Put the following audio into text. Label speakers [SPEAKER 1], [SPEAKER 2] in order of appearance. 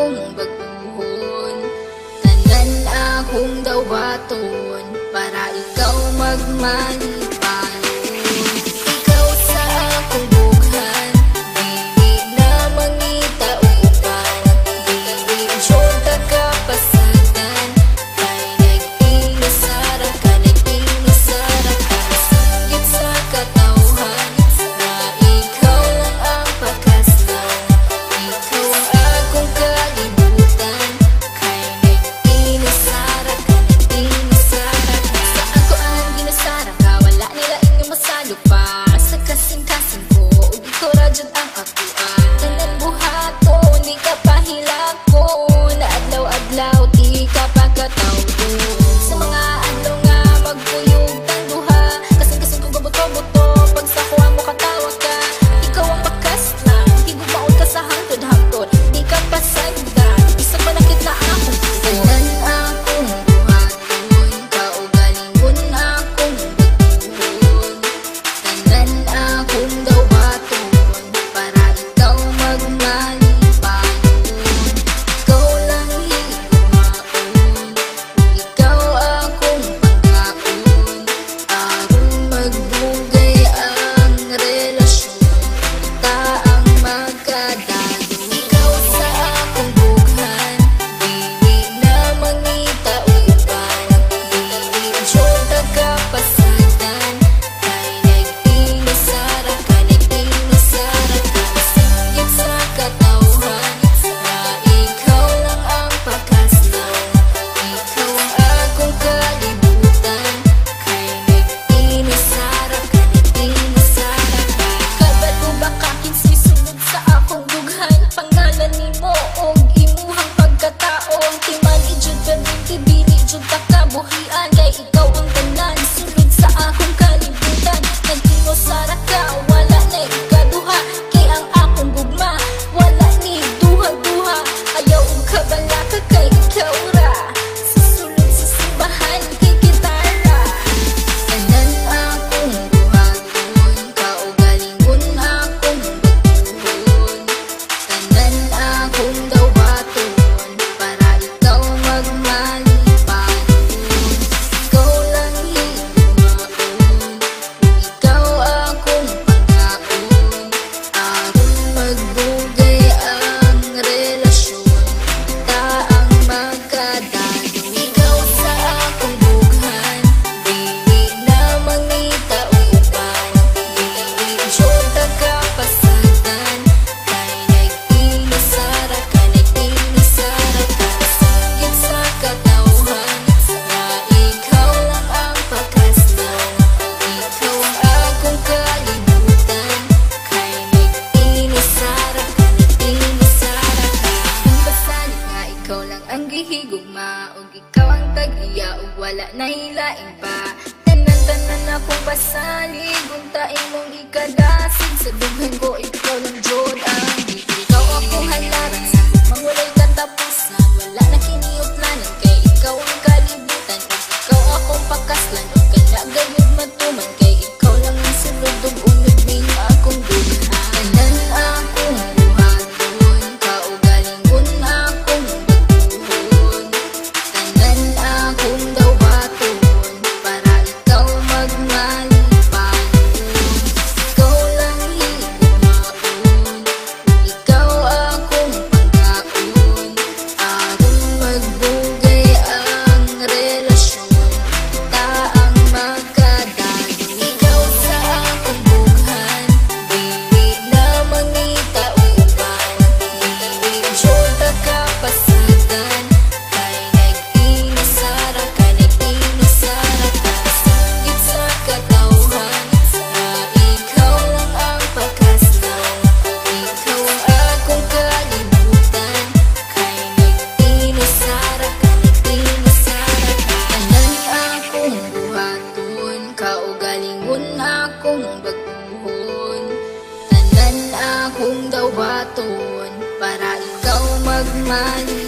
[SPEAKER 1] akong baguhon. Tanan akong daw baton para ikaw magmalipayon. Ikaw sa akong bughan, dili na mangita uban. Dili syota ka pasagan, kay nag-inasara ka, nag-inasara ka. Sanggit sa katawhan na ikaw lang ang pakaslan. Ikaw ang akong kalibutan, kay nag-inasara ka, nag-inasara ka. Sa ako ang ginasara ka, wala nila inyong masalo pa. Sa kasing-kasing ko, ug ikaw radyod ang akuan. Tanan buhato, di ka pahilako, na adlaw-adlaw, di ka pagkatawdo. Sa mga adlaw nga magpuyog tang duha, kasing-kasing ko gabuto-buto, pag sa kuha mo katawa ka. Ikaw ang bakas lang, higumaon ka sa hangtod-hangtod, di ka pasagdan, isa pa nakit na akong tanan akong buhaton, kaugalingon akong baguhon. Tanan akong daw baton para ikaw magmalipayon. Ikaw lang higumaon, ikaw akong pagkaon, aron magbugay ang relasyon, ta ang magkadalo. Ikaw sa akong bughan, dili na mangita uban. Dili syota ka pasagan, kay nag-inasara ka, nag-inasara ka. Sanggit sa katawhan na ikaw lang ang pakaslan. Ikaw ang akong kalibutan, kay nag-inasara ka, nag-inasara ka. Kabalo ba ka kinsay sunod sa akong bughan? Pangalan nimo og imuhang pagkatao, ang timan ijud perminti, dili jud ta kabuhian. Kay ikaw ang tanan, sunod sa akong kalibutan. Nag-inasara ka, wala na ikaduha. Kay ang akong gugma, wala ni duha-duha. Ayaw og kabala ka, kay ikaw ra. Susulod sa simbahan, kay gitara. Tanan akong buhaton, kaugalingon akong baguhon. Tanan akong daw baton para ikaw magmalipayon. Ikaw lang higumaon, ikaw akong pagkaon, aron magbugay ang relasyon, ta ang magkadalo. Ikaw sa akong bughan, dili na mangita uban. Dili syota ka pasagan, kay nag-inasara ka, nag-inasara ka. Sanggit sa katawhan na ikaw lang ang pakaslan. Ikaw ang akong kalibutan, kay nag-inasara ka, nag-inasara ka. Ang basali nga ikaw lang ang gihigugma, ug ikaw ang tag-iya, ug wala na hilaing pa. Tanan-tanan akong pasalig, unta imong ikadasig. Sa dughan ko ikaw lang jud ang di. Ikaw akong halaran, sa mangulay katapusan, wala na kiniuplanan. Kay ikaw ang kalibutan, ug ikaw akong pakaslan. Ug kanya gayud matuman, kay ikaw lang ang sulod ug unod ning akong bughan. Tanan akong buhaton, kaugalingon akong baguhon. Tanan akong daw baton para ikaw magmalipayon. Ikaw lang higumaon, ikaw akong pagkaon, aron magbugay ang relasyon, ta ang magkadalo. Ikaw sa akong bughan, dili na mangita uban. Dili syota ka pasagan, kay nag-inasara ka, nag-inasara ka. Sanggit sa katawhan na ikaw lang ang pakaslan. Ikaw ang akong kalibutan, kay nag-inasara ka, nag-inasara ka. Tanan akong buhaton, kaugalingon akong baguhon. Tanan akong daw baton para ikaw magmalipayon.